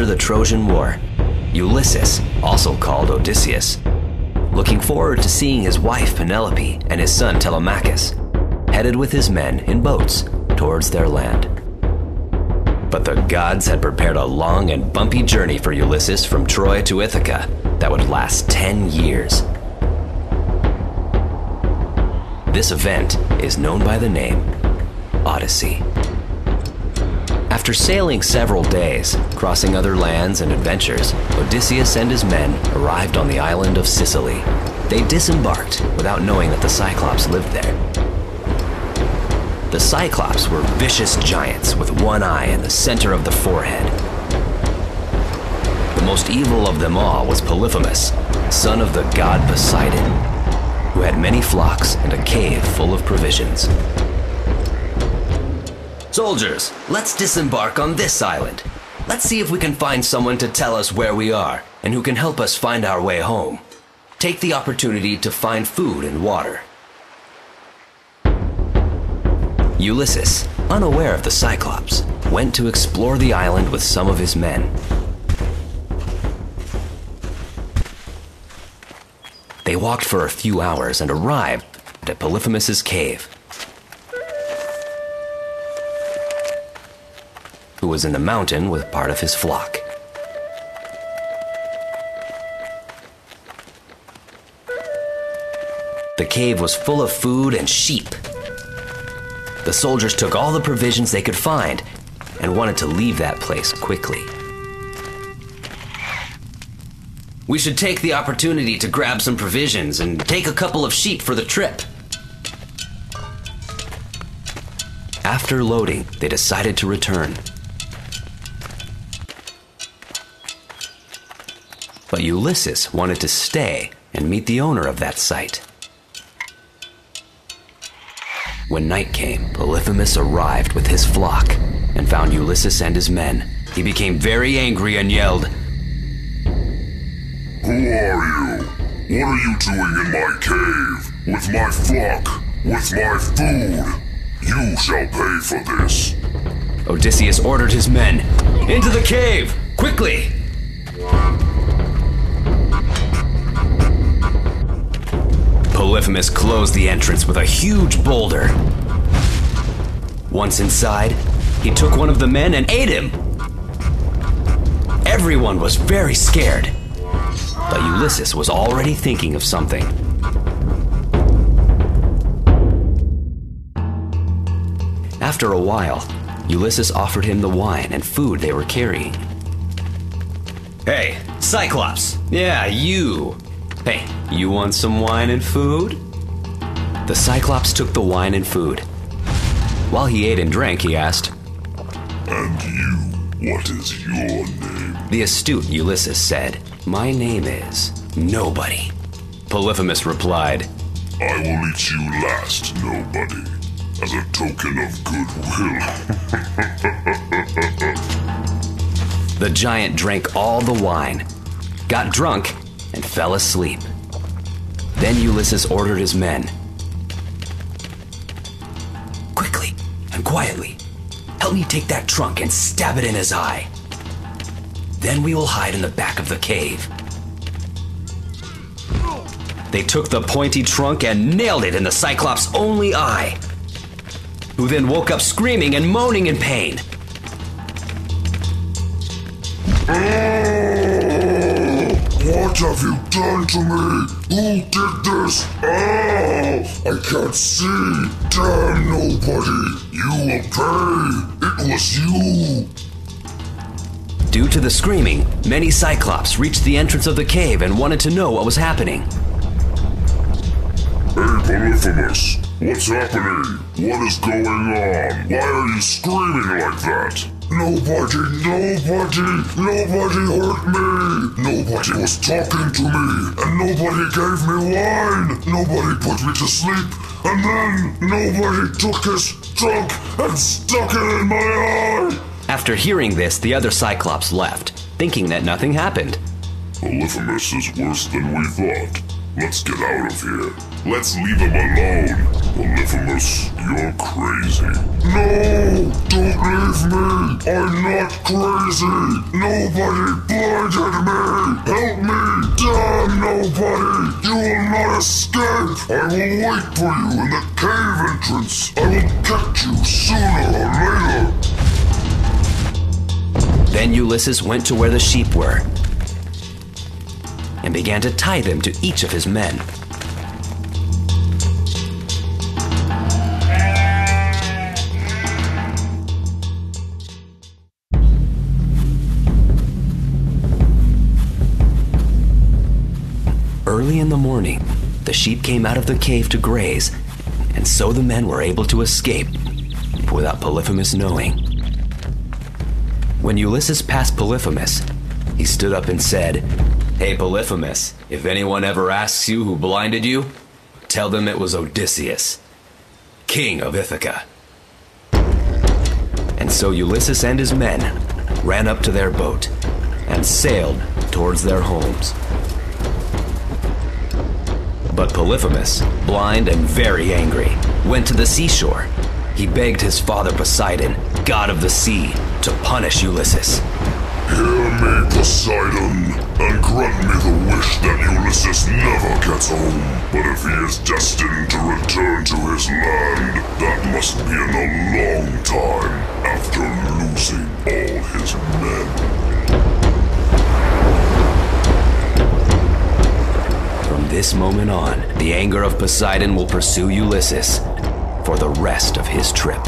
after the Trojan War, Ulysses, also called Odysseus, looking forward to seeing his wife Penelope and his son Telemachus, headed with his men in boats towards their land. But the gods had prepared a long and bumpy journey for Ulysses from Troy to Ithaca that would last 10 years. This event is known by the name Odyssey. After sailing several days, crossing other lands and adventures, Odysseus and his men arrived on the island of Sicily. They disembarked without knowing that the Cyclops lived there. The Cyclops were vicious giants with one eye in the center of the forehead. The most evil of them all was Polifemus, son of the god Poseidon, who had many flocks and a cave full of provisions. Soldiers, let's disembark on this island. Let's see if we can find someone to tell us where we are and who can help us find our way home. Take the opportunity to find food and water. Ulysses, unaware of the Cyclops, went to explore the island with some of his men. They walked for a few hours and arrived at Polyphemus's cave, who was in the mountain with part of his flock. The cave was full of food and sheep. The soldiers took all the provisions they could find and wanted to leave that place quickly. We should take the opportunity to grab some provisions and take a couple of sheep for the trip. After loading, they decided to return. But Ulysses wanted to stay and meet the owner of that site. When night came, Polyphemus arrived with his flock and found Ulysses and his men. He became very angry and yelled, "Who are you? What are you doing in my cave? With my flock? With my food? You shall pay for this." Odysseus ordered his men, "Into the cave, quickly!" Polyphemus closed the entrance with a huge boulder. Once inside, he took one of the men and ate him. Everyone was very scared, but Ulysses was already thinking of something. After a while, Ulysses offered him the wine and food they were carrying. "Hey, Cyclops! Yeah, you! Hey, you want some wine and food?" The Cyclops took the wine and food. While he ate and drank, he asked, "And you, what is your name?" The astute Ulysses said, "My name is Nobody." Polyphemus replied, "I will eat you last, nobody, as a token of goodwill." The giant drank all the wine, got drunk, and fell asleep. Then Ulysses ordered his men, "Quickly and quietly, help me take that trunk and stab it in his eye. Then we will hide in the back of the cave." They took the pointy trunk and nailed it in the Cyclops' only eye, who then woke up screaming and moaning in pain. What have you done to me? Who did this? I can't see. Damn, nobody. You will pay. It was you. Due to the screaming, many Cyclops reached the entrance of the cave and wanted to know what was happening. Hey, Polyphemus. What's happening? What is going on? Why are you screaming like that? Nobody hurt me. Nobody was talking to me, and nobody gave me wine. Nobody put me to sleep, and then nobody took his trunk and stuck it in my eye. After hearing this, the other Cyclops left, thinking that nothing happened. Polyphemus is worse than we thought. Let's get out of here. Let's leave him alone. Polyphemus, you're crazy. No! Don't leave me! I'm not crazy! Nobody blinded me! Help me! Damn nobody! You will not escape! I will wait for you in the cave entrance! I will get you sooner or later! Then Ulysses went to where the sheep were and began to tie them to each of his men. Early in the morning, the sheep came out of the cave to graze, and so the men were able to escape without Poliphemus knowing. When Ulysses passed Poliphemus, he stood up and said, "Hey Poliphemus, if anyone ever asks you who blinded you, tell them it was Odysseus, king of Ithaca." And so Ulysses and his men ran up to their boat and sailed towards their homes. But Poliphemus, blind and very angry, went to the seashore. He begged his father Poseidon, god of the sea, to punish Ulysses. Hear me, Poseidon, and grant me the wish that Ulysses never gets home. But if he is destined to return to his land, that must be in a long time after losing all his men. From this moment on, the anger of Poseidon will pursue Ulysses for the rest of his trip.